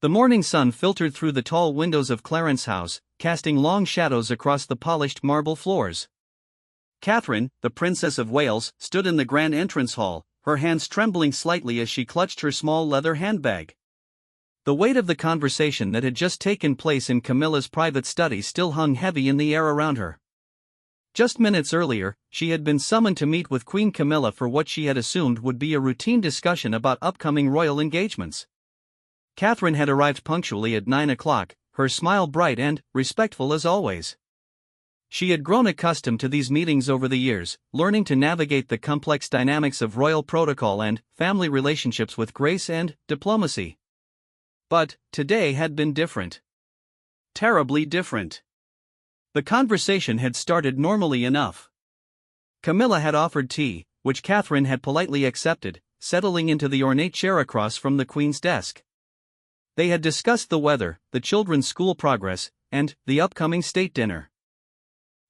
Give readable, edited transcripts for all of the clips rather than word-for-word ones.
The morning sun filtered through the tall windows of Clarence's house, casting long shadows across the polished marble floors. Catherine, the Princess of Wales, stood in the grand entrance hall, her hands trembling slightly as she clutched her small leather handbag. The weight of the conversation that had just taken place in Camilla's private study still hung heavy in the air around her. Just minutes earlier, she had been summoned to meet with Queen Camilla for what she had assumed would be a routine discussion about upcoming royal engagements. Catherine had arrived punctually at 9 o'clock, her smile bright and respectful as always. She had grown accustomed to these meetings over the years, learning to navigate the complex dynamics of royal protocol and family relationships with grace and diplomacy. But today had been different. Terribly different. The conversation had started normally enough. Camilla had offered tea, which Catherine had politely accepted, settling into the ornate chair across from the Queen's desk. They had discussed the weather, the children's school progress, and the upcoming state dinner.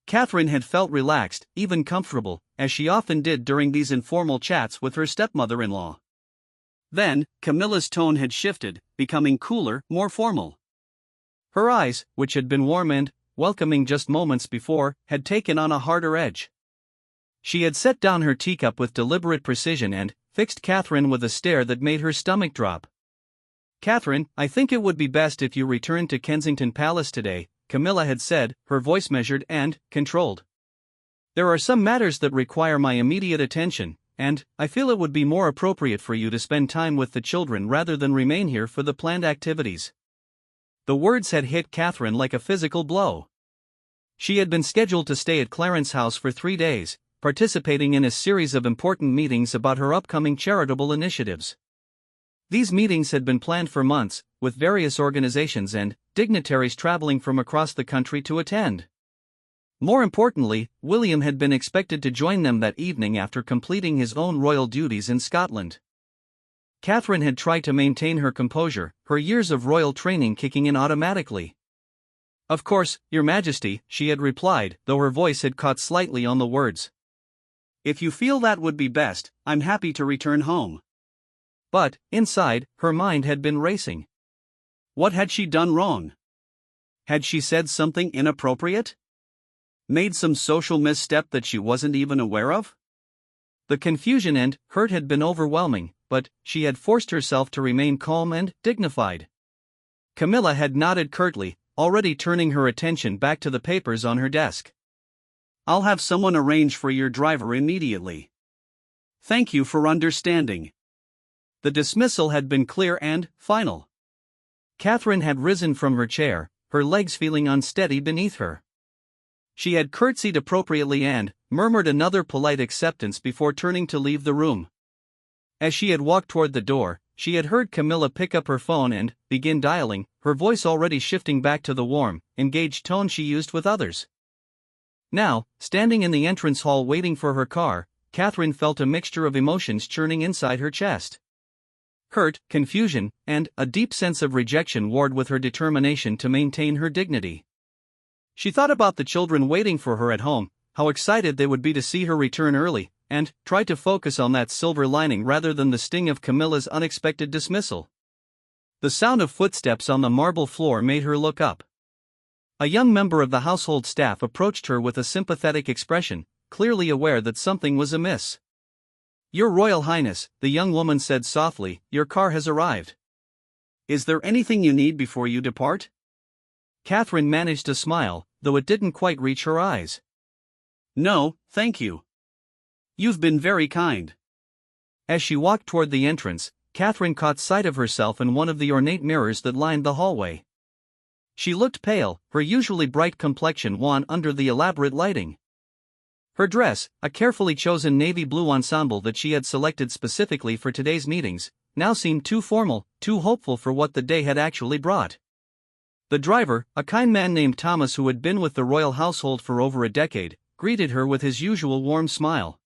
Catherine had felt relaxed, even comfortable, as she often did during these informal chats with her stepmother-in-law. Then, Camilla's tone had shifted, becoming cooler, more formal. Her eyes, which had been warm and welcoming just moments before, had taken on a harder edge. She had set down her teacup with deliberate precision and fixed Catherine with a stare that made her stomach drop. "Catherine, I think it would be best if you returned to Kensington Palace today," Camilla had said, her voice measured and controlled. "There are some matters that require my immediate attention, and I feel it would be more appropriate for you to spend time with the children rather than remain here for the planned activities." The words had hit Catherine like a physical blow. She had been scheduled to stay at Clarence's house for 3 days, participating in a series of important meetings about her upcoming charitable initiatives. These meetings had been planned for months, with various organizations and dignitaries traveling from across the country to attend. More importantly, William had been expected to join them that evening after completing his own royal duties in Scotland. Catherine had tried to maintain her composure, her years of royal training kicking in automatically. "Of course, Your Majesty," she had replied, though her voice had caught slightly on the words. "If you feel that would be best, I'm happy to return home." But, inside, her mind had been racing. What had she done wrong? Had she said something inappropriate? Made some social misstep that she wasn't even aware of? The confusion and hurt had been overwhelming, but she had forced herself to remain calm and dignified. Camilla had nodded curtly, already turning her attention back to the papers on her desk. "I'll have someone arrange for your driver immediately. Thank you for understanding." The dismissal had been clear and final. Catherine had risen from her chair, her legs feeling unsteady beneath her. She had curtsied appropriately and murmured another polite acceptance before turning to leave the room. As she had walked toward the door, she had heard Camilla pick up her phone and begin dialing, her voice already shifting back to the warm, engaged tone she used with others. Now, standing in the entrance hall waiting for her car, Catherine felt a mixture of emotions churning inside her chest. Hurt, confusion, and a deep sense of rejection warred with her determination to maintain her dignity. She thought about the children waiting for her at home, how excited they would be to see her return early, and tried to focus on that silver lining rather than the sting of Camilla's unexpected dismissal. The sound of footsteps on the marble floor made her look up. A young member of the household staff approached her with a sympathetic expression, clearly aware that something was amiss. "Your Royal Highness," the young woman said softly, "your car has arrived. Is there anything you need before you depart?" Catherine managed a smile, though it didn't quite reach her eyes. "No, thank you. You've been very kind." As she walked toward the entrance, Catherine caught sight of herself in one of the ornate mirrors that lined the hallway. She looked pale, her usually bright complexion wan under the elaborate lighting. Her dress, a carefully chosen navy blue ensemble that she had selected specifically for today's meetings, now seemed too formal, too hopeful for what the day had actually brought. The driver, a kind man named Thomas who had been with the royal household for over a decade, greeted her with his usual warm smile.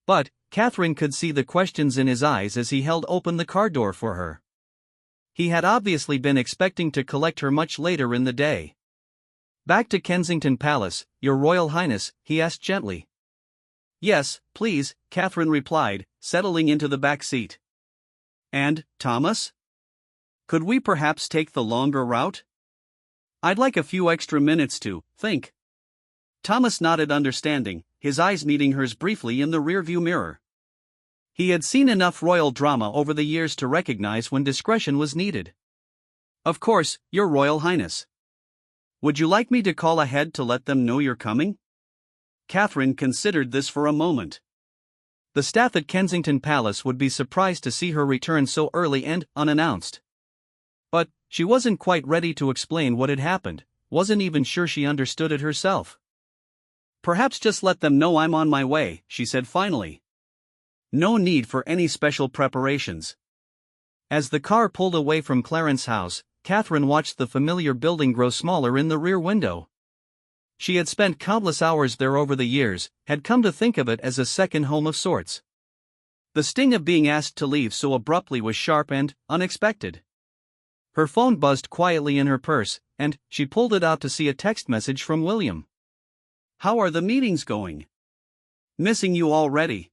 But Catherine could see the questions in his eyes as he held open the car door for her. He had obviously been expecting to collect her much later in the day. "Back to Kensington Palace, Your Royal Highness?" he asked gently. "Yes, please," Catherine replied, settling into the back seat. "And Thomas?" Could we perhaps take the longer route? I'd like a few extra minutes to think. Thomas nodded understanding, his eyes meeting hers briefly in the rearview mirror. He had seen enough royal drama over the years to recognize when discretion was needed. Of course, Your Royal Highness. Would you like me to call ahead to let them know you're coming? Catherine considered this for a moment. The staff at Kensington Palace would be surprised to see her return so early and unannounced. But she wasn't quite ready to explain what had happened, wasn't even sure she understood it herself. Perhaps just let them know I'm on my way, she said finally. No need for any special preparations. As the car pulled away from Clarence House, Catherine watched the familiar building grow smaller in the rear window. She had spent countless hours there over the years, had come to think of it as a second home of sorts. The sting of being asked to leave so abruptly was sharp and unexpected. Her phone buzzed quietly in her purse, and she pulled it out to see a text message from William. How are the meetings going? Missing you already.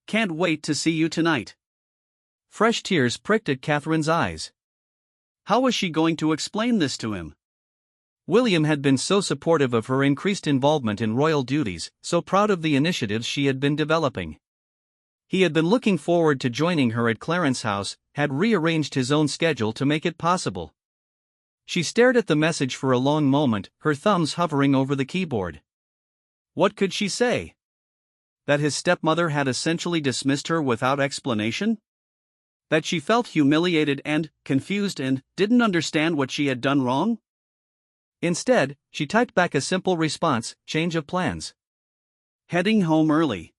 Can't wait to see you tonight. Fresh tears pricked at Catherine's eyes. How was she going to explain this to him? William had been so supportive of her increased involvement in royal duties, so proud of the initiatives she had been developing. He had been looking forward to joining her at Clarence House, had rearranged his own schedule to make it possible. She stared at the message for a long moment, her thumbs hovering over the keyboard. What could she say? That his stepmother had essentially dismissed her without explanation? That she felt humiliated and confused and didn't understand what she had done wrong? Instead, she typed back a simple response, change of plans. Heading home early.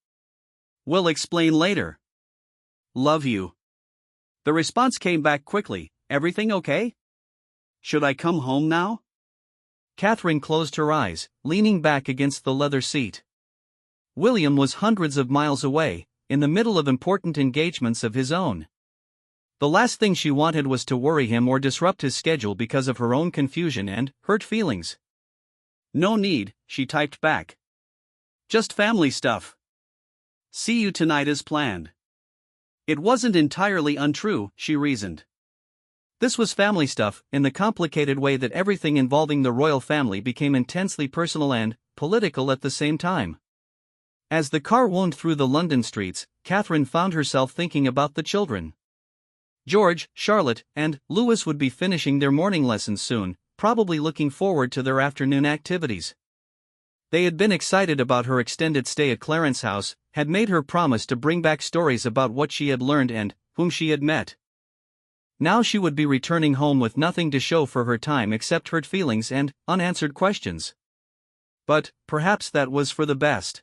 Will explain later. Love you. The response came back quickly, everything okay? Should I come home now? Catherine closed her eyes, leaning back against the leather seat. William was hundreds of miles away, in the middle of important engagements of his own. The last thing she wanted was to worry him or disrupt his schedule because of her own confusion and hurt feelings. No need, she typed back. Just family stuff. See you tonight as planned. It wasn't entirely untrue, she reasoned. This was family stuff, in the complicated way that everything involving the royal family became intensely personal and political at the same time. As the car wound through the London streets, Catherine found herself thinking about the children. George, Charlotte, and Louis would be finishing their morning lessons soon, probably looking forward to their afternoon activities. They had been excited about her extended stay at Clarence House, had made her promise to bring back stories about what she had learned and whom she had met. Now she would be returning home with nothing to show for her time except hurt feelings and unanswered questions. But perhaps that was for the best.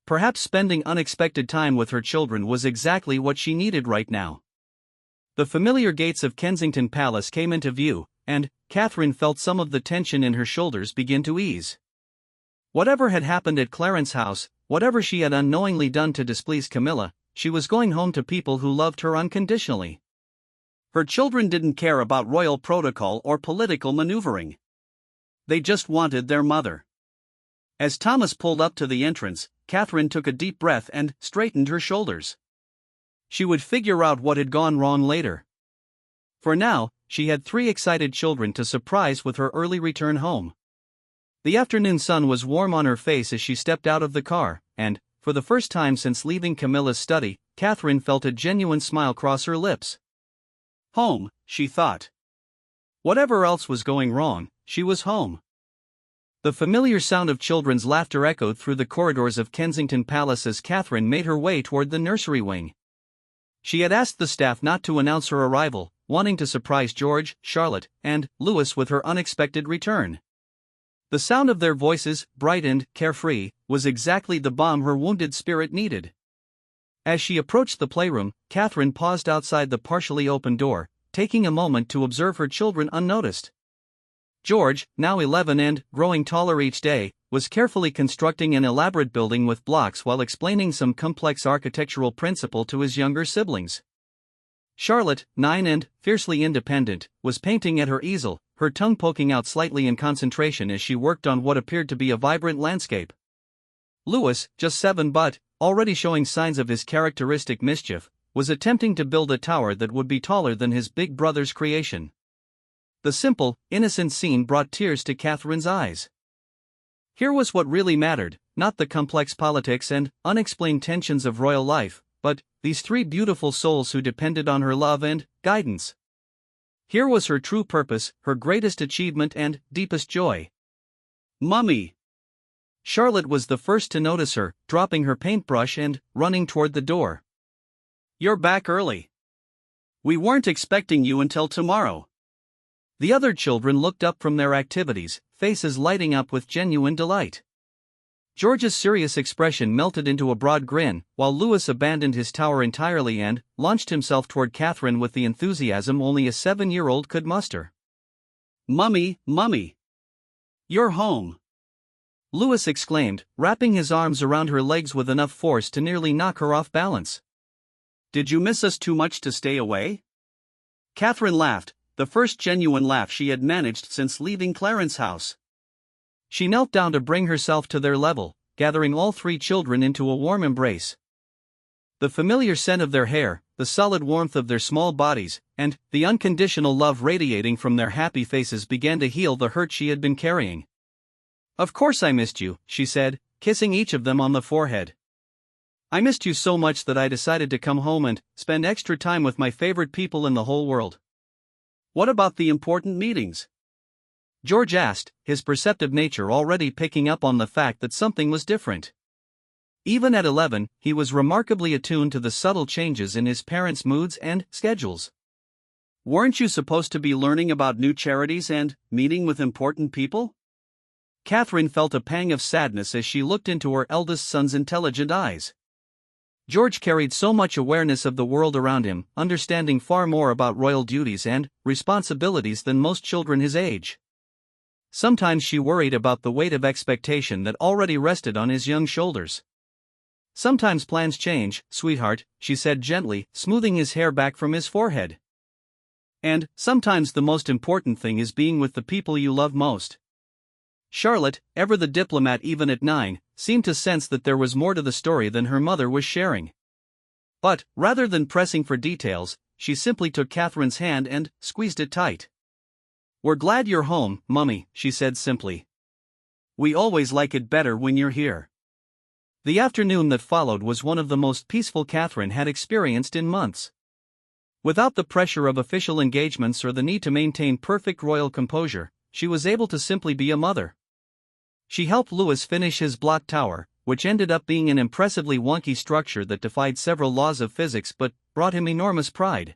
Perhaps spending unexpected time with her children was exactly what she needed right now. The familiar gates of Kensington Palace came into view, and Catherine felt some of the tension in her shoulders begin to ease. Whatever had happened at Clarence House, whatever she had unknowingly done to displease Camilla, she was going home to people who loved her unconditionally. Her children didn't care about royal protocol or political maneuvering. They just wanted their mother. As Thomas pulled up to the entrance, Catherine took a deep breath and straightened her shoulders. She would figure out what had gone wrong later. For now, she had 3 excited children to surprise with her early return home. The afternoon sun was warm on her face as she stepped out of the car, and, for the first time since leaving Camilla's study, Catherine felt a genuine smile cross her lips. Home, she thought. Whatever else was going wrong, she was home. The familiar sound of children's laughter echoed through the corridors of Kensington Palace as Catherine made her way toward the nursery wing. She had asked the staff not to announce her arrival, wanting to surprise George, Charlotte, and Louis with her unexpected return. The sound of their voices, bright and carefree, was exactly the balm her wounded spirit needed. As she approached the playroom, Catherine paused outside the partially open door, taking a moment to observe her children unnoticed. George, now 11 and growing taller each day, was carefully constructing an elaborate building with blocks while explaining some complex architectural principle to his younger siblings. Charlotte, 9 and fiercely independent, was painting at her easel, her tongue poking out slightly in concentration as she worked on what appeared to be a vibrant landscape. Louis, just 7 but already showing signs of his characteristic mischief, was attempting to build a tower that would be taller than his big brother's creation. The simple, innocent scene brought tears to Catherine's eyes. Here was what really mattered, not the complex politics and unexplained tensions of royal life, but these three beautiful souls who depended on her love and guidance. Here was her true purpose, her greatest achievement and deepest joy. "Mummy!" Charlotte was the first to notice her, dropping her paintbrush and running toward the door. "You're back early. We weren't expecting you until tomorrow." The other children looked up from their activities, faces lighting up with genuine delight. George's serious expression melted into a broad grin, while Louis abandoned his tower entirely and launched himself toward Catherine with the enthusiasm only a 7-year-old could muster. "Mummy, Mummy! You're home!" Louis exclaimed, wrapping his arms around her legs with enough force to nearly knock her off balance. "Did you miss us too much to stay away?" Catherine laughed, the first genuine laugh she had managed since leaving Clarence House. She knelt down to bring herself to their level, gathering all three children into a warm embrace. The familiar scent of their hair, the solid warmth of their small bodies, and the unconditional love radiating from their happy faces began to heal the hurt she had been carrying. "Of course I missed you," she said, kissing each of them on the forehead. "I missed you so much that I decided to come home and spend extra time with my favorite people in the whole world." "What about the important meetings?" George asked, his perceptive nature already picking up on the fact that something was different. Even at 11, he was remarkably attuned to the subtle changes in his parents' moods and schedules. "Weren't you supposed to be learning about new charities and meeting with important people?" Catherine felt a pang of sadness as she looked into her eldest son's intelligent eyes. George carried so much awareness of the world around him, understanding far more about royal duties and responsibilities than most children his age. Sometimes she worried about the weight of expectation that already rested on his young shoulders. "Sometimes plans change, sweetheart," she said gently, smoothing his hair back from his forehead. "And sometimes the most important thing is being with the people you love most." Charlotte, ever the diplomat even at 9, seemed to sense that there was more to the story than her mother was sharing. But, rather than pressing for details, she simply took Catherine's hand and squeezed it tight. "We're glad you're home, Mummy," she said simply. "We always like it better when you're here." The afternoon that followed was one of the most peaceful Catherine had experienced in months. Without the pressure of official engagements or the need to maintain perfect royal composure, she was able to simply be a mother. She helped Louis finish his block tower, which ended up being an impressively wonky structure that defied several laws of physics but brought him enormous pride.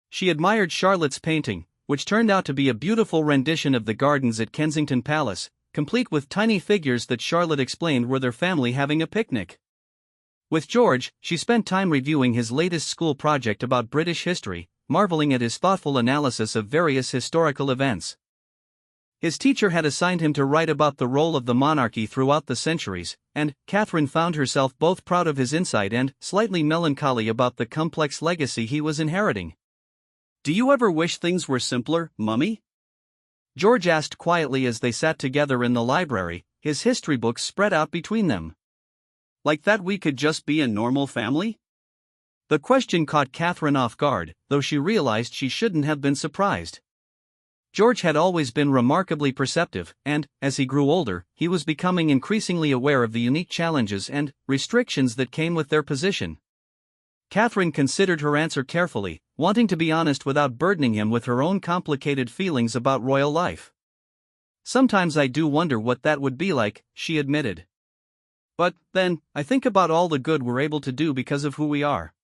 She admired Charlotte's painting, which turned out to be a beautiful rendition of the gardens at Kensington Palace, complete with tiny figures that Charlotte explained were their family having a picnic. With George, she spent time reviewing his latest school project about British history, marveling at his thoughtful analysis of various historical events. His teacher had assigned him to write about the role of the monarchy throughout the centuries, and Catherine found herself both proud of his insight and slightly melancholy about the complex legacy he was inheriting. "Do you ever wish things were simpler, Mummy?" George asked quietly as they sat together in the library, his history books spread out between them. "Like that we could just be a normal family?" The question caught Catherine off guard, though she realized she shouldn't have been surprised. George had always been remarkably perceptive, and, as he grew older, he was becoming increasingly aware of the unique challenges and restrictions that came with their position. Catherine considered her answer carefully, wanting to be honest without burdening him with her own complicated feelings about royal life. "Sometimes I do wonder what that would be like," she admitted. "But, then, I think about all the good we're able to do because of who we are.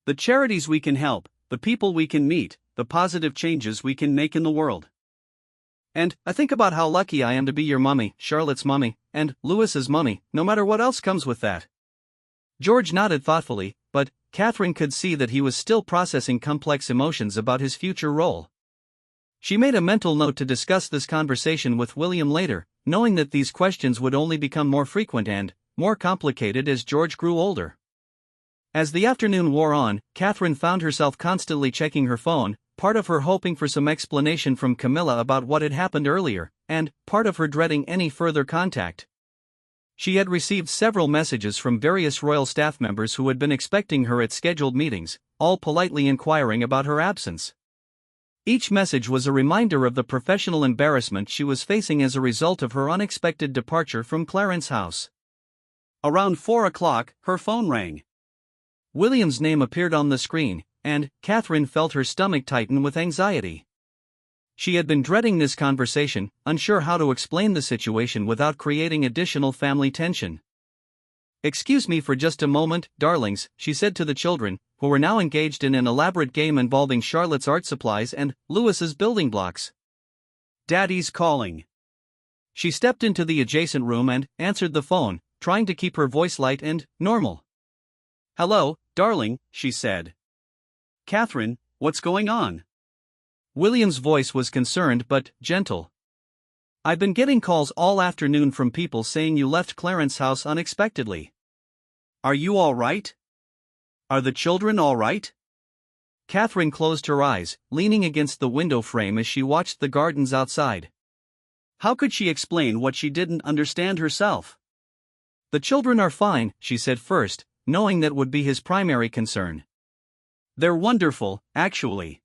The charities we can help, the people we can meet, the positive changes we can make in the world. And I think about how lucky I am to be your mummy, Charlotte's mummy, and Louis's mummy, no matter what else comes with that." George nodded thoughtfully, but Catherine could see that he was still processing complex emotions about his future role. She made a mental note to discuss this conversation with William later, knowing that these questions would only become more frequent and more complicated as George grew older. As the afternoon wore on, Catherine found herself constantly checking her phone, part of her hoping for some explanation from Camilla about what had happened earlier, and part of her dreading any further contact. She had received several messages from various royal staff members who had been expecting her at scheduled meetings, all politely inquiring about her absence. Each message was a reminder of the professional embarrassment she was facing as a result of her unexpected departure from Clarence House. Around 4 o'clock, her phone rang. William's name appeared on the screen, and Catherine felt her stomach tighten with anxiety. She had been dreading this conversation, unsure how to explain the situation without creating additional family tension. "Excuse me for just a moment, darlings," she said to the children, who were now engaged in an elaborate game involving Charlotte's art supplies and Louis's building blocks. "Daddy's calling." She stepped into the adjacent room and answered the phone, trying to keep her voice light and normal. "Hello, darling," she said. "Catherine, what's going on?" William's voice was concerned but gentle. "I've been getting calls all afternoon from people saying you left Clarence House unexpectedly. Are you all right? Are the children all right?" Catherine closed her eyes, leaning against the window frame as she watched the gardens outside. How could she explain what she didn't understand herself? "The children are fine," she said first, knowing that would be his primary concern. "They're wonderful, actually.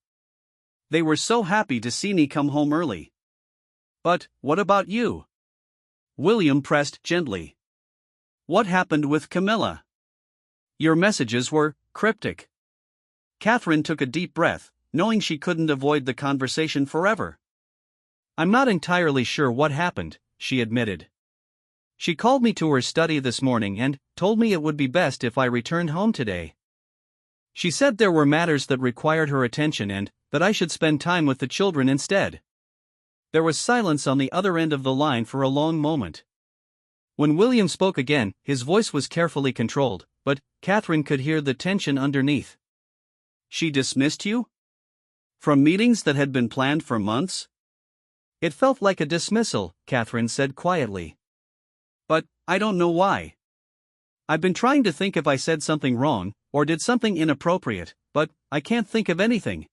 They were so happy to see me come home early." "But what about you?" William pressed gently. "What happened with Camilla? Your messages were cryptic." Catherine took a deep breath, knowing she couldn't avoid the conversation forever. "I'm not entirely sure what happened," she admitted. "She called me to her study this morning and told me it would be best if I returned home today. She said there were matters that required her attention and that I should spend time with the children instead." There was silence on the other end of the line for a long moment. When William spoke again, his voice was carefully controlled, but Catherine could hear the tension underneath. "She dismissed you? From meetings that had been planned for months?" "It felt like a dismissal," Catherine said quietly. "But I don't know why. I've been trying to think if I said something wrong, or did something inappropriate, but I can't think of anything."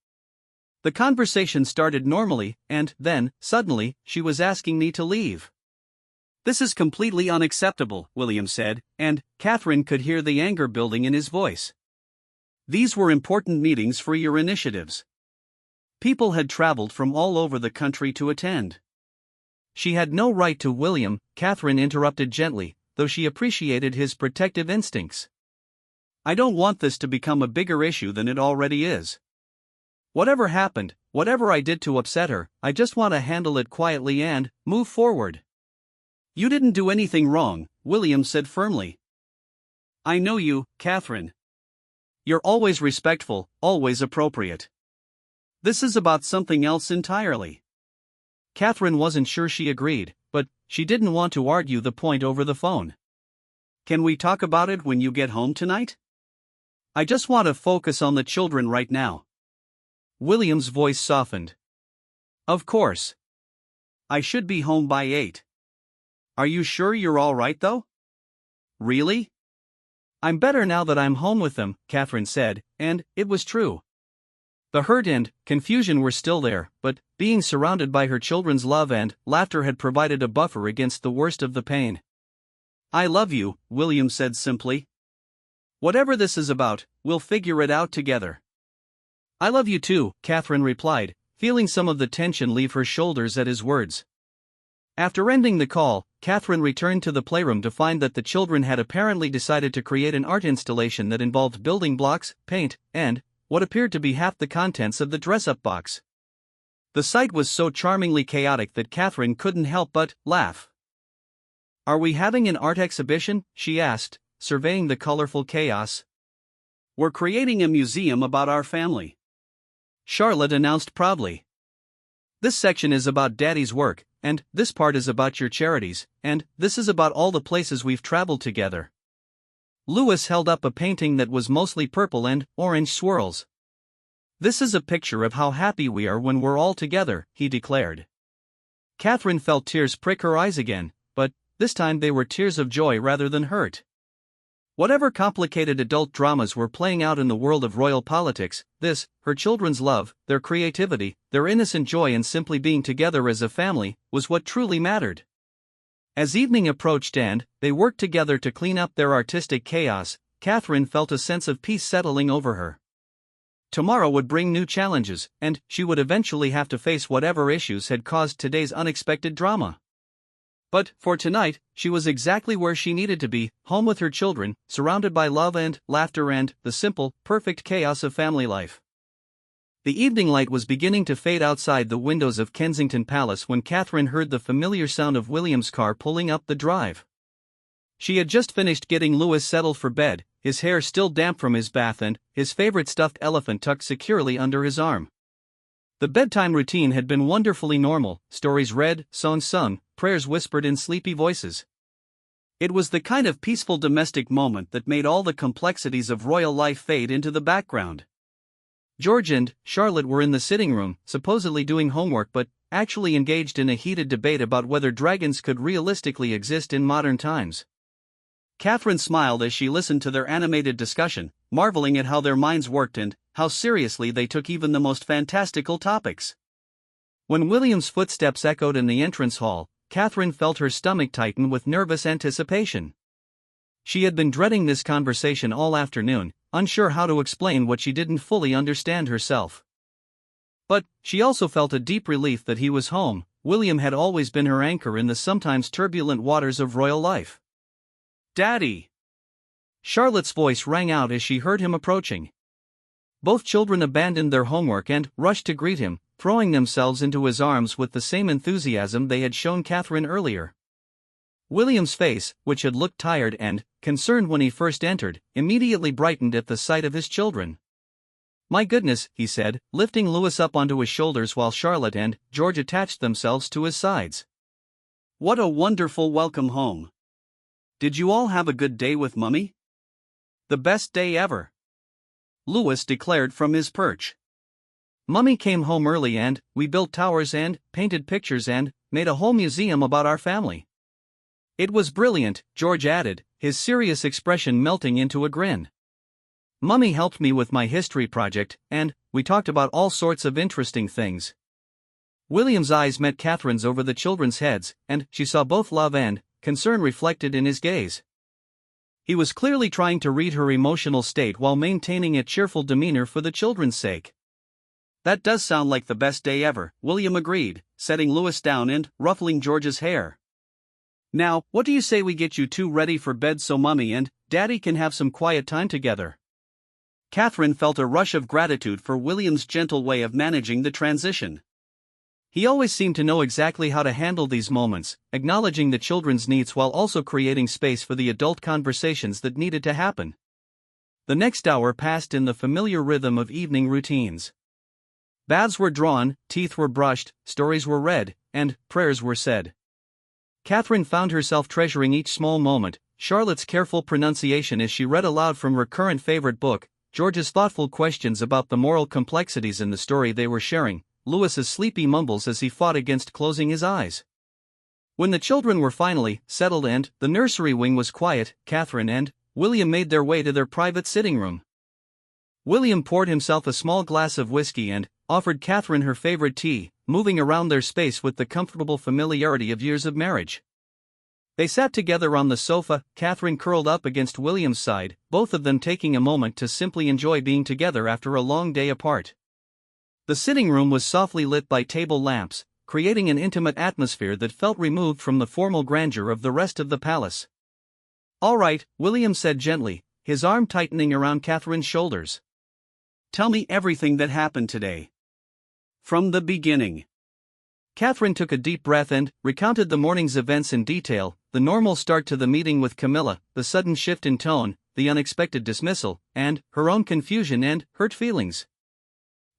The conversation started normally, and then, suddenly, she was asking me to leave. "This is completely unacceptable," William said, and Catherine could hear the anger building in his voice. "These were important meetings for your initiatives. People had traveled from all over the country to attend." She had no right to. William, Catherine interrupted gently, though she appreciated his protective instincts. "I don't want this to become a bigger issue than it already is. Whatever happened, whatever I did to upset her, I just want to handle it quietly and move forward." "You didn't do anything wrong," William said firmly. "I know you, Catherine. You're always respectful, always appropriate. This is about something else entirely." Catherine wasn't sure she agreed, but she didn't want to argue the point over the phone. "Can we talk about it when you get home tonight? I just want to focus on the children right now." William's voice softened. "Of course. I should be home by 8. Are you sure you're all right though?" "Really?" "I'm better now that I'm home with them," Catherine said, and it was true. The hurt and confusion were still there, but being surrounded by her children's love and laughter had provided a buffer against the worst of the pain. "I love you," William said simply. "Whatever this is about, we'll figure it out together." "I love you too," Catherine replied, feeling some of the tension leave her shoulders at his words. After ending the call, Catherine returned to the playroom to find that the children had apparently decided to create an art installation that involved building blocks, paint, and what appeared to be half the contents of the dress-up box. The sight was so charmingly chaotic that Catherine couldn't help but laugh. "Are we having an art exhibition?" she asked, surveying the colorful chaos. "We're creating a museum about our family," Charlotte announced proudly. "This section is about Daddy's work, and this part is about your charities, and this is about all the places we've traveled together." Louis held up a painting that was mostly purple and orange swirls. "This is a picture of how happy we are when we're all together," he declared. Catherine felt tears prick her eyes again, but this time they were tears of joy rather than hurt. Whatever complicated adult dramas were playing out in the world of royal politics, this, her children's love, their creativity, their innocent joy in simply being together as a family, was what truly mattered. As evening approached and they worked together to clean up their artistic chaos, Catherine felt a sense of peace settling over her. Tomorrow would bring new challenges, and she would eventually have to face whatever issues had caused today's unexpected drama. But, for tonight, she was exactly where she needed to be, home with her children, surrounded by love and laughter and the simple, perfect chaos of family life. The evening light was beginning to fade outside the windows of Kensington Palace when Catherine heard the familiar sound of William's car pulling up the drive. She had just finished getting Louis settled for bed, his hair still damp from his bath and his favorite stuffed elephant tucked securely under his arm. The bedtime routine had been wonderfully normal, stories read, songs sung, prayers whispered in sleepy voices. It was the kind of peaceful domestic moment that made all the complexities of royal life fade into the background. George and Charlotte were in the sitting room, supposedly doing homework but actually engaged in a heated debate about whether dragons could realistically exist in modern times. Catherine smiled as she listened to their animated discussion, marveling at how their minds worked and how seriously they took even the most fantastical topics. When William's footsteps echoed in the entrance hall, Catherine felt her stomach tighten with nervous anticipation. She had been dreading this conversation all afternoon, unsure how to explain what she didn't fully understand herself. But she also felt a deep relief that he was home. William had always been her anchor in the sometimes turbulent waters of royal life. "Daddy!" Charlotte's voice rang out as she heard him approaching. Both children abandoned their homework and rushed to greet him, throwing themselves into his arms with the same enthusiasm they had shown Catherine earlier. William's face, which had looked tired and concerned when he first entered, immediately brightened at the sight of his children. "My goodness," he said, lifting Louis up onto his shoulders while Charlotte and George attached themselves to his sides. "What a wonderful welcome home. Did you all have a good day with Mummy?" "The best day ever," Louis declared from his perch. "Mummy came home early and we built towers and painted pictures and made a whole museum about our family." "It was brilliant," George added, his serious expression melting into a grin. "Mummy helped me with my history project, and we talked about all sorts of interesting things." William's eyes met Catherine's over the children's heads, and she saw both love and concern reflected in his gaze. He was clearly trying to read her emotional state while maintaining a cheerful demeanor for the children's sake. "That does sound like the best day ever," William agreed, setting Louis down and ruffling George's hair. "Now, what do you say we get you two ready for bed so Mummy and Daddy can have some quiet time together?" Catherine felt a rush of gratitude for William's gentle way of managing the transition. He always seemed to know exactly how to handle these moments, acknowledging the children's needs while also creating space for the adult conversations that needed to happen. The next hour passed in the familiar rhythm of evening routines. Baths were drawn, teeth were brushed, stories were read, and prayers were said. Catherine found herself treasuring each small moment, Charlotte's careful pronunciation as she read aloud from her current favorite book, George's thoughtful questions about the moral complexities in the story they were sharing, Louis's sleepy mumbles as he fought against closing his eyes. When the children were finally settled and the nursery wing was quiet, Catherine and William made their way to their private sitting room. William poured himself a small glass of whiskey and offered Catherine her favorite tea, moving around their space with the comfortable familiarity of years of marriage. They sat together on the sofa, Catherine curled up against William's side, both of them taking a moment to simply enjoy being together after a long day apart. The sitting room was softly lit by table lamps, creating an intimate atmosphere that felt removed from the formal grandeur of the rest of the palace. "All right," William said gently, his arm tightening around Catherine's shoulders. "Tell me everything that happened today. From the beginning." Catherine took a deep breath and recounted the morning's events in detail, the normal start to the meeting with Camilla, the sudden shift in tone, the unexpected dismissal, and her own confusion and hurt feelings.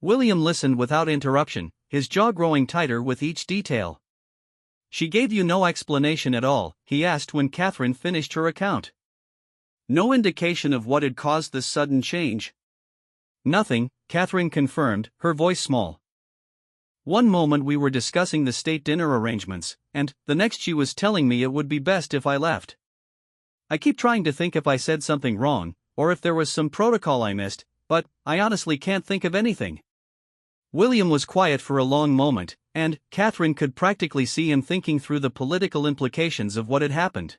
William listened without interruption, his jaw growing tighter with each detail. "She gave you no explanation at all?" he asked when Catherine finished her account. "No indication of what had caused this sudden change?" "Nothing," Catherine confirmed, her voice small. "One moment we were discussing the state dinner arrangements, and the next she was telling me it would be best if I left. I keep trying to think if I said something wrong, or if there was some protocol I missed, but I honestly can't think of anything." William was quiet for a long moment, and Catherine could practically see him thinking through the political implications of what had happened.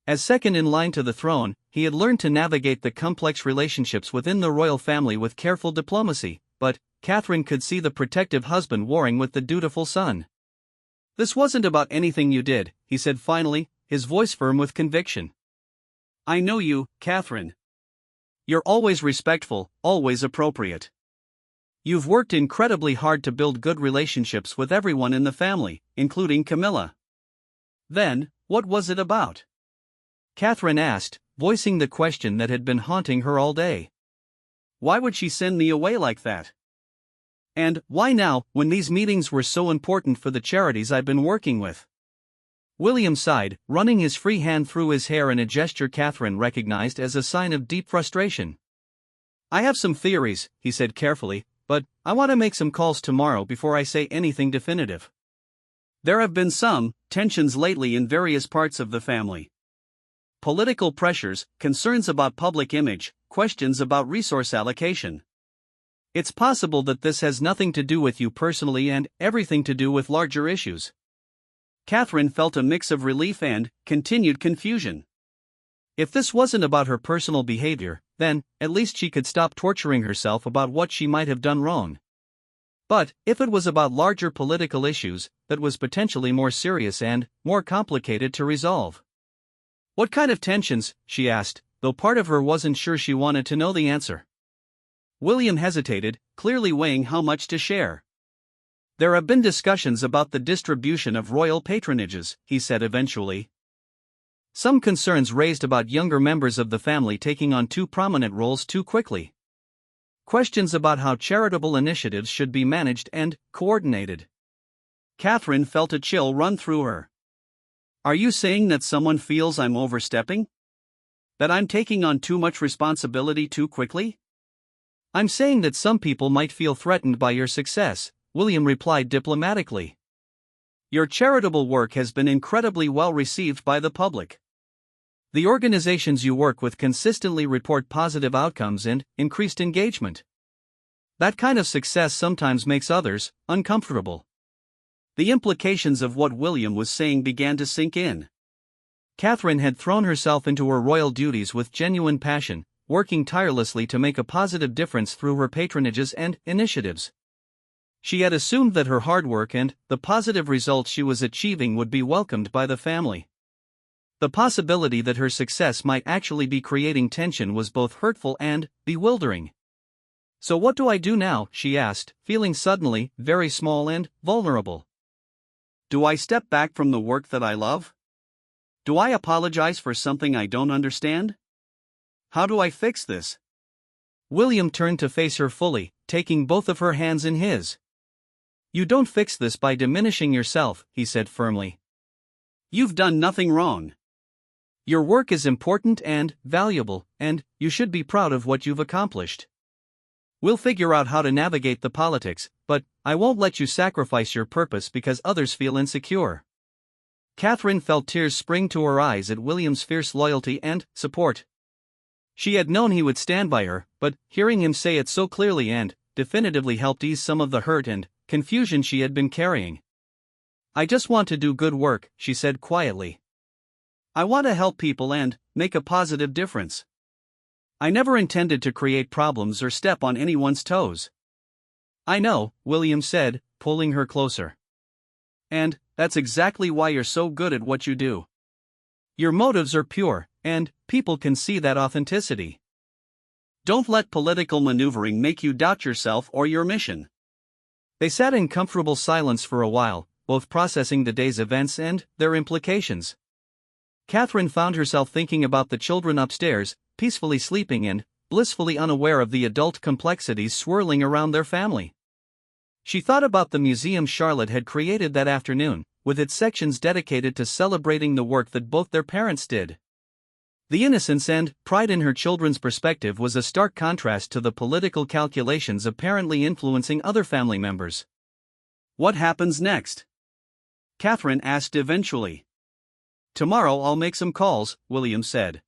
As second in line to the throne, he had learned to navigate the complex relationships within the royal family with careful diplomacy, but Catherine could see the protective husband warring with the dutiful son. "This wasn't about anything you did," he said finally, his voice firm with conviction. "I know you, Catherine. You're always respectful, always appropriate. You've worked incredibly hard to build good relationships with everyone in the family, including Camilla." "Then, what was it about?" Catherine asked, voicing the question that had been haunting her all day. "Why would she send me away like that? And why now, when these meetings were so important for the charities I've been working with?" William sighed, running his free hand through his hair in a gesture Catherine recognized as a sign of deep frustration. "I have some theories," he said carefully, "but I want to make some calls tomorrow before I say anything definitive. There have been some tensions lately in various parts of the family. Political pressures, concerns about public image, questions about resource allocation. It's possible that this has nothing to do with you personally and everything to do with larger issues." Catherine felt a mix of relief and continued confusion. If this wasn't about her personal behavior, then at least she could stop torturing herself about what she might have done wrong. But if it was about larger political issues, that was potentially more serious and more complicated to resolve. "What kind of tensions?" she asked, though part of her wasn't sure she wanted to know the answer. William hesitated, clearly weighing how much to share. "There have been discussions about the distribution of royal patronages," he said eventually. "Some concerns raised about younger members of the family taking on too prominent roles too quickly. Questions about how charitable initiatives should be managed and coordinated." Catherine felt a chill run through her. "Are you saying that someone feels I'm overstepping? That I'm taking on too much responsibility too quickly?" "I'm saying that some people might feel threatened by your success," William replied diplomatically. "Your charitable work has been incredibly well received by the public. The organizations you work with consistently report positive outcomes and increased engagement. That kind of success sometimes makes others uncomfortable." The implications of what William was saying began to sink in. Catherine had thrown herself into her royal duties with genuine passion, working tirelessly to make a positive difference through her patronages and initiatives. She had assumed that her hard work and the positive results she was achieving would be welcomed by the family. The possibility that her success might actually be creating tension was both hurtful and bewildering. "So what do I do now?" she asked, feeling suddenly very small and vulnerable. "Do I step back from the work that I love? Do I apologize for something I don't understand? How do I fix this?" William turned to face her fully, taking both of her hands in his. "You don't fix this by diminishing yourself," he said firmly. "You've done nothing wrong. Your work is important and valuable, and you should be proud of what you've accomplished. We'll figure out how to navigate the politics, but I won't let you sacrifice your purpose because others feel insecure." Catherine felt tears spring to her eyes at William's fierce loyalty and support. She had known he would stand by her, but hearing him say it so clearly and definitively helped ease some of the hurt and confusion she had been carrying. "I just want to do good work," she said quietly. "I want to help people and make a positive difference. I never intended to create problems or step on anyone's toes." "I know," William said, pulling her closer. "And that's exactly why you're so good at what you do. Your motives are pure, and people can see that authenticity. Don't let political maneuvering make you doubt yourself or your mission." They sat in comfortable silence for a while, both processing the day's events and their implications. Catherine found herself thinking about the children upstairs, peacefully sleeping and blissfully unaware of the adult complexities swirling around their family. She thought about the museum Charlotte had created that afternoon, with its sections dedicated to celebrating the work that both their parents did. The innocence and pride in her children's perspective was a stark contrast to the political calculations apparently influencing other family members. "What happens next?" Catherine asked eventually. "Tomorrow I'll make some calls," William said.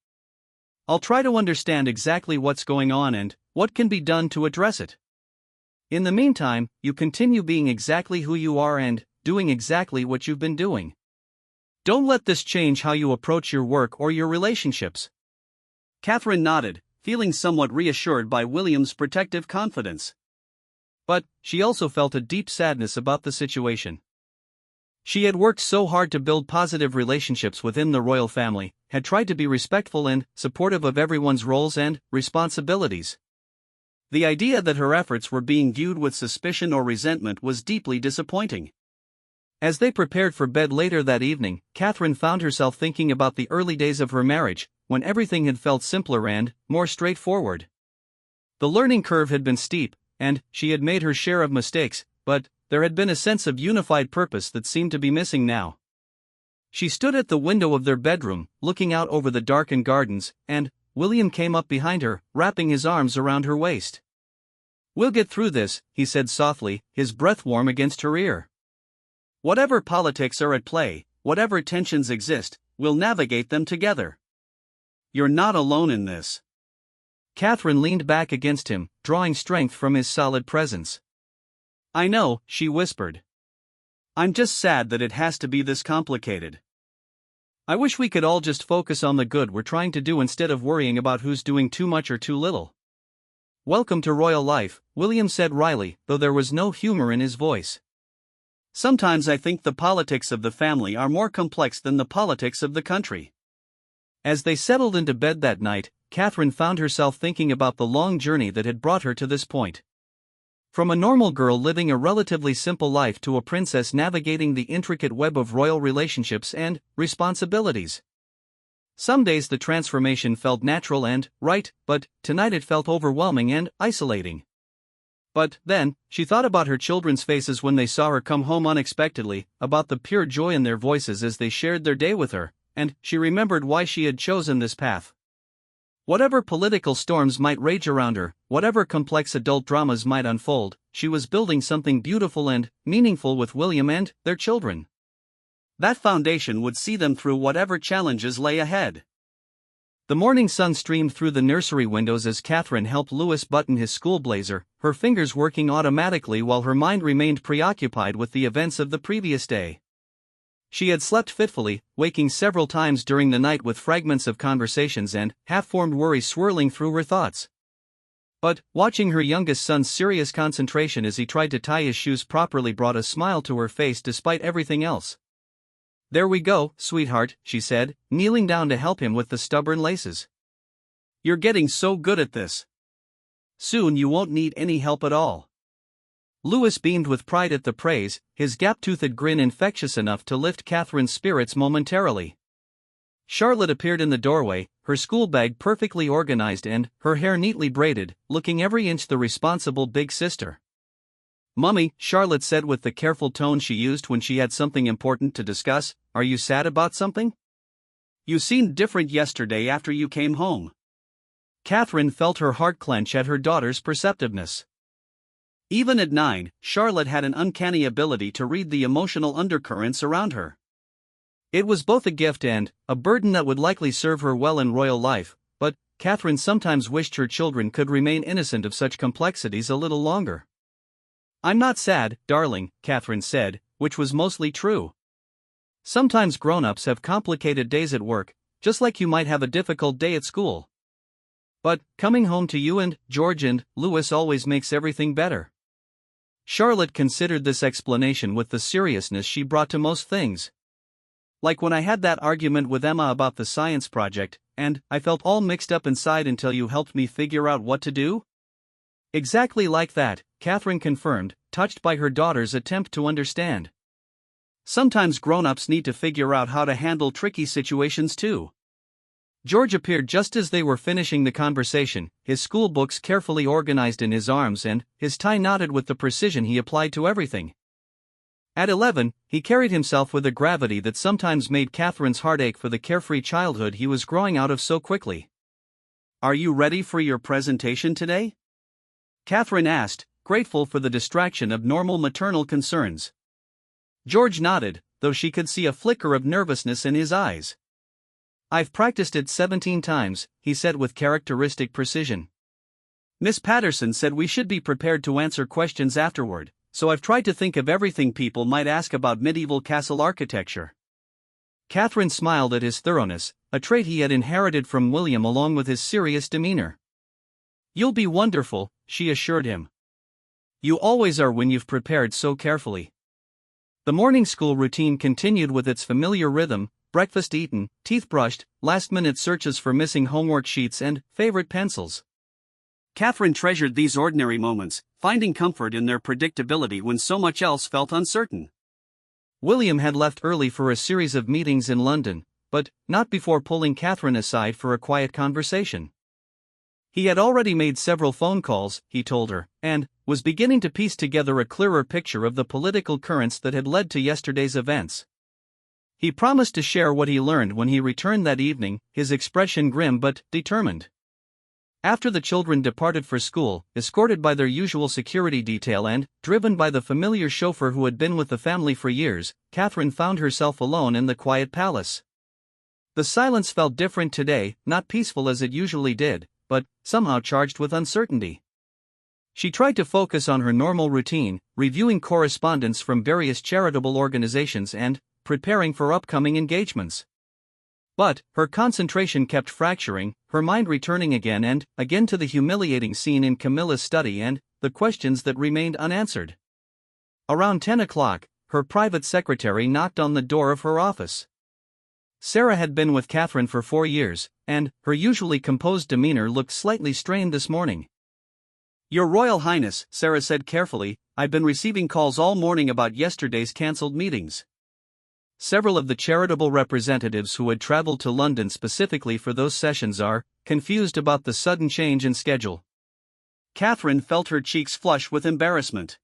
"I'll try to understand exactly what's going on and what can be done to address it. In the meantime, you continue being exactly who you are and doing exactly what you've been doing. Don't let this change how you approach your work or your relationships." Catherine nodded, feeling somewhat reassured by William's protective confidence. But she also felt a deep sadness about the situation. She had worked so hard to build positive relationships within the royal family, had tried to be respectful and supportive of everyone's roles and responsibilities. The idea that her efforts were being viewed with suspicion or resentment was deeply disappointing. As they prepared for bed later that evening, Catherine found herself thinking about the early days of her marriage, when everything had felt simpler and more straightforward. The learning curve had been steep, and she had made her share of mistakes, but there had been a sense of unified purpose that seemed to be missing now. She stood at the window of their bedroom, looking out over the darkened gardens, and William came up behind her, wrapping his arms around her waist. "We'll get through this," he said softly, his breath warm against her ear. "Whatever politics are at play, whatever tensions exist, we'll navigate them together. You're not alone in this." Catherine leaned back against him, drawing strength from his solid presence. "I know," she whispered. "I'm just sad that it has to be this complicated. I wish we could all just focus on the good we're trying to do instead of worrying about who's doing too much or too little." "Welcome to royal life," William said wryly, though there was no humor in his voice. "Sometimes I think the politics of the family are more complex than the politics of the country." As they settled into bed that night, Catherine found herself thinking about the long journey that had brought her to this point. From a normal girl living a relatively simple life to a princess navigating the intricate web of royal relationships and responsibilities. Some days the transformation felt natural and right, but tonight it felt overwhelming and isolating. But then, she thought about her children's faces when they saw her come home unexpectedly, about the pure joy in their voices as they shared their day with her, and she remembered why she had chosen this path. Whatever political storms might rage around her, whatever complex adult dramas might unfold, she was building something beautiful and meaningful with William and their children. That foundation would see them through whatever challenges lay ahead. The morning sun streamed through the nursery windows as Catherine helped Louis button his school blazer, her fingers working automatically while her mind remained preoccupied with the events of the previous day. She had slept fitfully, waking several times during the night with fragments of conversations and half-formed worries swirling through her thoughts. But watching her youngest son's serious concentration as he tried to tie his shoes properly brought a smile to her face despite everything else. "There we go, sweetheart," she said, kneeling down to help him with the stubborn laces. "You're getting so good at this. Soon you won't need any help at all." Louis beamed with pride at the praise, his gap-toothed grin infectious enough to lift Catherine's spirits momentarily. Charlotte appeared in the doorway, her school bag perfectly organized and her hair neatly braided, looking every inch the responsible big sister. "Mummy," Charlotte said with the careful tone she used when she had something important to discuss, "are you sad about something? You seemed different yesterday after you came home." Catherine felt her heart clench at her daughter's perceptiveness. Even at 9, Charlotte had an uncanny ability to read the emotional undercurrents around her. It was both a gift and a burden that would likely serve her well in royal life, but Catherine sometimes wished her children could remain innocent of such complexities a little longer. "I'm not sad, darling," Catherine said, which was mostly true. "Sometimes grown-ups have complicated days at work, just like you might have a difficult day at school. But coming home to you and George and Louis always makes everything better." Charlotte considered this explanation with the seriousness she brought to most things. "Like when I had that argument with Emma about the science project, and I felt all mixed up inside until you helped me figure out what to do?" "Exactly like that," Catherine confirmed, touched by her daughter's attempt to understand. "Sometimes grown-ups need to figure out how to handle tricky situations too." George appeared just as they were finishing the conversation, his school books carefully organized in his arms and his tie knotted with the precision he applied to everything. At 11, he carried himself with a gravity that sometimes made Catherine's heart ache for the carefree childhood he was growing out of so quickly. "Are you ready for your presentation today?" Catherine asked, grateful for the distraction of normal maternal concerns. George nodded, though she could see a flicker of nervousness in his eyes. "I've practiced it 17 times, he said with characteristic precision. Miss Patterson said we should be prepared to answer questions afterward, so I've tried to think of everything people might ask about medieval castle architecture. Catherine smiled at his thoroughness, a trait he had inherited from William along with his serious demeanor. You'll be wonderful, she assured him. You always are when you've prepared so carefully. The morning school routine continued with its familiar rhythm: breakfast eaten, teeth brushed, last-minute searches for missing homework sheets and favorite pencils. Catherine treasured these ordinary moments, finding comfort in their predictability when so much else felt uncertain. William had left early for a series of meetings in London, but not before pulling Catherine aside for a quiet conversation. He had already made several phone calls, he told her, and was beginning to piece together a clearer picture of the political currents that had led to yesterday's events. He promised to share what he learned when he returned that evening, his expression grim but determined. After the children departed for school, escorted by their usual security detail and driven by the familiar chauffeur who had been with the family for years, Catherine found herself alone in the quiet palace. The silence felt different today, not peaceful as it usually did, but somehow charged with uncertainty. She tried to focus on her normal routine, reviewing correspondence from various charitable organizations and preparing for upcoming engagements. But her concentration kept fracturing, her mind returning again and again to the humiliating scene in Camilla's study and the questions that remained unanswered. Around 10 o'clock, her private secretary knocked on the door of her office. Sarah had been with Catherine for 4 years, and her usually composed demeanor looked slightly strained this morning. "Your Royal Highness," Sarah said carefully, "I've been receiving calls all morning about yesterday's cancelled meetings." Several of the charitable representatives who had traveled to London specifically for those sessions are confused about the sudden change in schedule. Catherine felt her cheeks flush with embarrassment.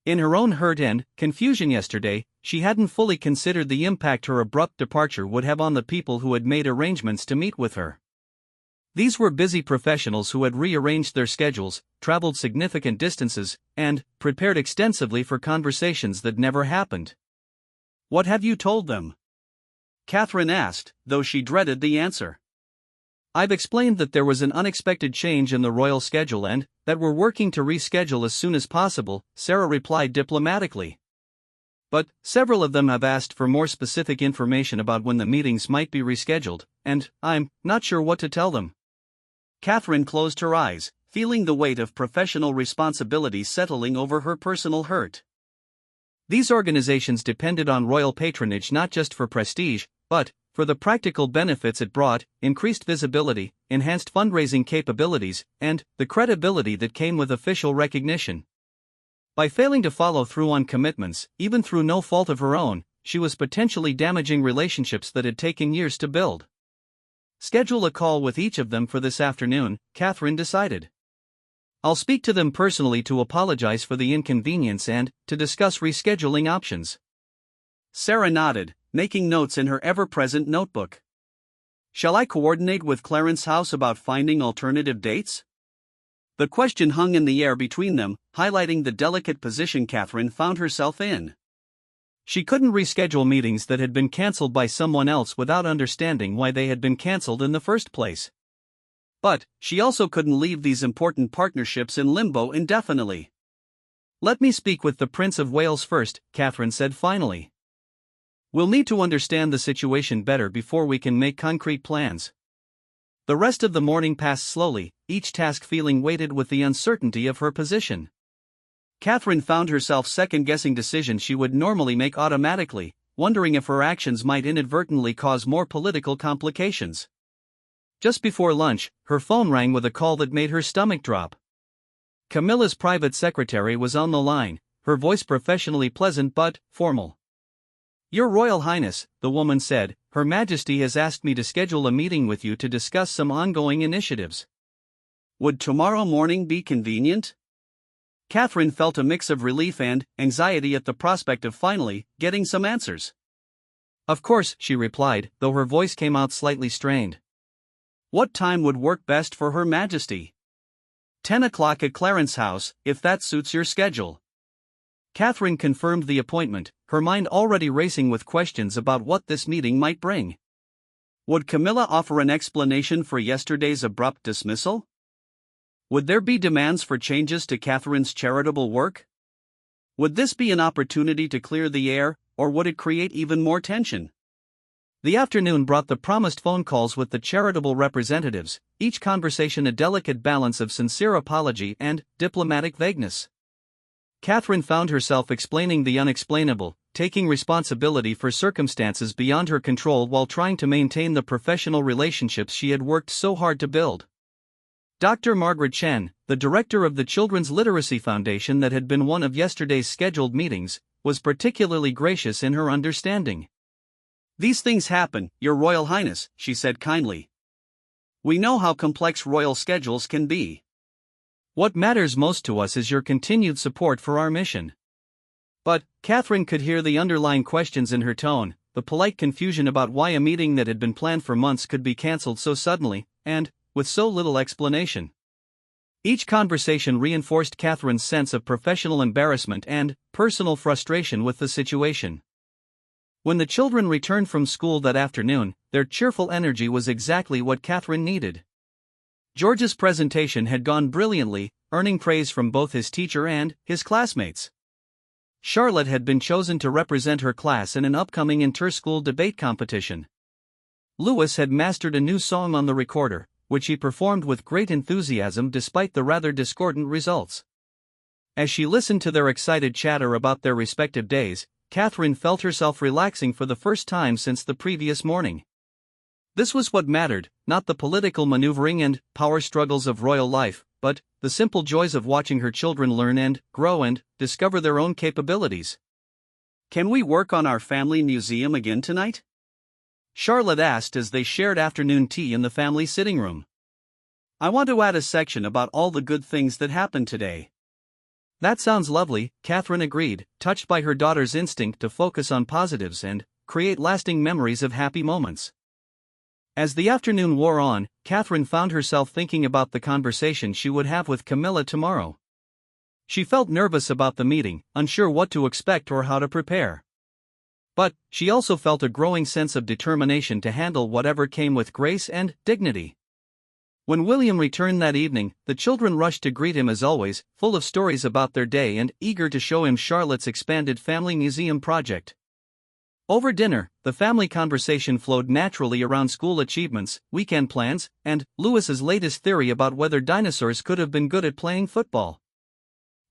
In her own hurt and confusion yesterday, she hadn't fully considered the impact her abrupt departure would have on the people who had made arrangements to meet with her. These were busy professionals who had rearranged their schedules, traveled significant distances, and prepared extensively for conversations that never happened. "What have you told them?" Catherine asked, though she dreaded the answer. "I've explained that there was an unexpected change in the royal schedule and that we're working to reschedule as soon as possible," Sarah replied diplomatically. "But several of them have asked for more specific information about when the meetings might be rescheduled, and I'm not sure what to tell them." Catherine closed her eyes, feeling the weight of professional responsibility settling over her personal hurt. These organizations depended on royal patronage not just for prestige, but for the practical benefits it brought: increased visibility, enhanced fundraising capabilities, and the credibility that came with official recognition. By failing to follow through on commitments, even through no fault of her own, she was potentially damaging relationships that had taken years to build. Schedule a call with each of them for this afternoon, Catherine decided. "I'll speak to them personally to apologize for the inconvenience and to discuss rescheduling options." Sarah nodded, making notes in her ever-present notebook. "Shall I coordinate with Clarence House about finding alternative dates?" The question hung in the air between them, highlighting the delicate position Catherine found herself in. She couldn't reschedule meetings that had been cancelled by someone else without understanding why they had been cancelled in the first place. But she also couldn't leave these important partnerships in limbo indefinitely. "Let me speak with the Prince of Wales first," Catherine said finally. "We'll need to understand the situation better before we can make concrete plans." The rest of the morning passed slowly, each task feeling weighted with the uncertainty of her position. Catherine found herself second-guessing decisions she would normally make automatically, wondering if her actions might inadvertently cause more political complications. Just before lunch, her phone rang with a call that made her stomach drop. Camilla's private secretary was on the line, her voice professionally pleasant but formal. "Your Royal Highness," the woman said, "Her Majesty has asked me to schedule a meeting with you to discuss some ongoing initiatives. Would tomorrow morning be convenient?" Catherine felt a mix of relief and anxiety at the prospect of finally getting some answers. "Of course," she replied, though her voice came out slightly strained. "What time would work best for Her Majesty?" 10 o'clock at Clarence House, if that suits your schedule." Catherine confirmed the appointment, her mind already racing with questions about what this meeting might bring. Would Camilla offer an explanation for yesterday's abrupt dismissal? Would there be demands for changes to Catherine's charitable work? Would this be an opportunity to clear the air, or would it create even more tension? The afternoon brought the promised phone calls with the charitable representatives, each conversation a delicate balance of sincere apology and diplomatic vagueness. Catherine found herself explaining the unexplainable, taking responsibility for circumstances beyond her control while trying to maintain the professional relationships she had worked so hard to build. Dr. Margaret Chen, the director of the Children's Literacy Foundation that had been one of yesterday's scheduled meetings, was particularly gracious in her understanding. "These things happen, Your Royal Highness," she said kindly. "We know how complex royal schedules can be. What matters most to us is your continued support for our mission." But Catherine could hear the underlying questions in her tone, the polite confusion about why a meeting that had been planned for months could be cancelled so suddenly, and with so little explanation. Each conversation reinforced Catherine's sense of professional embarrassment and personal frustration with the situation. When the children returned from school that afternoon, their cheerful energy was exactly what Catherine needed. George's presentation had gone brilliantly, earning praise from both his teacher and his classmates. Charlotte had been chosen to represent her class in an upcoming inter-school debate competition. Louis had mastered a new song on the recorder, which he performed with great enthusiasm despite the rather discordant results. As she listened to their excited chatter about their respective days, Catherine felt herself relaxing for the first time since the previous morning. This was what mattered, not the political maneuvering and power struggles of royal life, but the simple joys of watching her children learn and grow and discover their own capabilities. "Can we work on our family museum again tonight?" Charlotte asked as they shared afternoon tea in the family sitting room. "I want to add a section about all the good things that happened today." "That sounds lovely," Catherine agreed, touched by her daughter's instinct to focus on positives and create lasting memories of happy moments. As the afternoon wore on, Catherine found herself thinking about the conversation she would have with Camilla tomorrow. She felt nervous about the meeting, unsure what to expect or how to prepare. But she also felt a growing sense of determination to handle whatever came with grace and dignity. When William returned that evening, the children rushed to greet him as always, full of stories about their day and eager to show him Charlotte's expanded family museum project. Over dinner, the family conversation flowed naturally around school achievements, weekend plans, and Louis's latest theory about whether dinosaurs could have been good at playing football.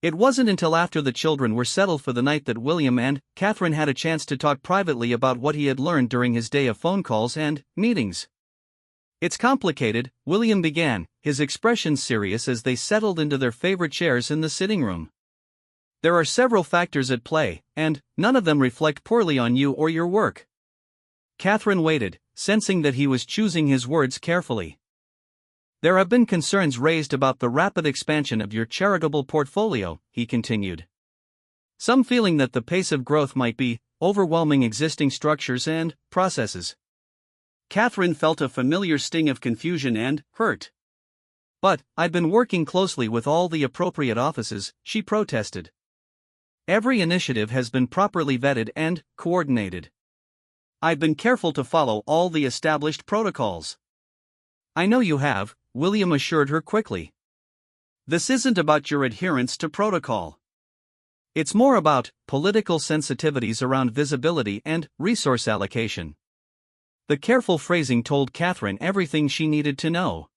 It wasn't until after the children were settled for the night that William and Catherine had a chance to talk privately about what he had learned during his day of phone calls and meetings. "It's complicated," William began, his expressions serious as they settled into their favorite chairs in the sitting room. "There are several factors at play, and none of them reflect poorly on you or your work." Catherine waited, sensing that he was choosing his words carefully. "There have been concerns raised about the rapid expansion of your charitable portfolio," he continued. "Some feeling that the pace of growth might be overwhelming existing structures and processes." Catherine felt a familiar sting of confusion and hurt. "But I've been working closely with all the appropriate offices," she protested. "Every initiative has been properly vetted and coordinated. I've been careful to follow all the established protocols." "I know you have," William assured her quickly. "This isn't about your adherence to protocol. It's more about political sensitivities around visibility and resource allocation." The careful phrasing told Catherine everything she needed to know.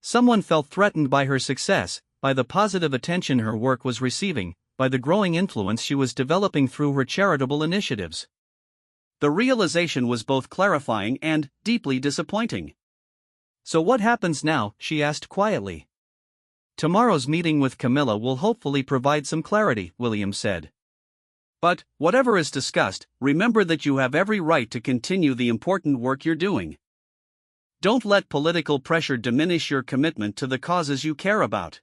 Someone felt threatened by her success, by the positive attention her work was receiving, by the growing influence she was developing through her charitable initiatives. The realization was both clarifying and deeply disappointing. "So what happens now?" she asked quietly. "Tomorrow's meeting with Camilla will hopefully provide some clarity," William said. "But, whatever is discussed, remember that you have every right to continue the important work you're doing. Don't let political pressure diminish your commitment to the causes you care about."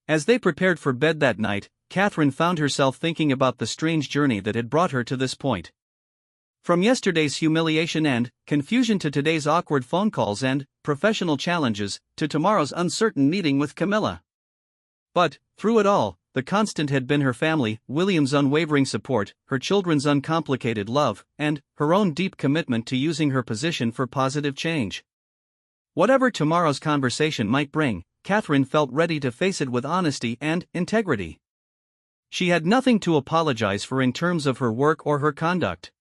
As they prepared for bed that night, Catherine found herself thinking about the strange journey that had brought her to this point. From yesterday's humiliation and confusion to today's awkward phone calls and professional challenges, to tomorrow's uncertain meeting with Camilla. But, through it all, the constant had been her family, William's unwavering support, her children's uncomplicated love, and her own deep commitment to using her position for positive change. Whatever tomorrow's conversation might bring, Catherine felt ready to face it with honesty and integrity. She had nothing to apologize for in terms of her work or her conduct.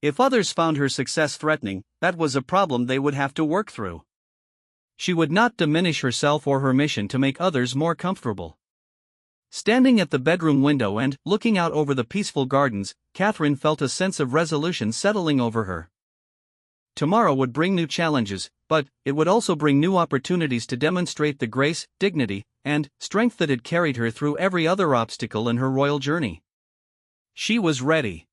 If others found her success threatening, that was a problem they would have to work through. She would not diminish herself or her mission to make others more comfortable. Standing at the bedroom window and looking out over the peaceful gardens, Catherine felt a sense of resolution settling over her. Tomorrow would bring new challenges, but it would also bring new opportunities to demonstrate the grace, dignity, and strength that had carried her through every other obstacle in her royal journey. She was ready.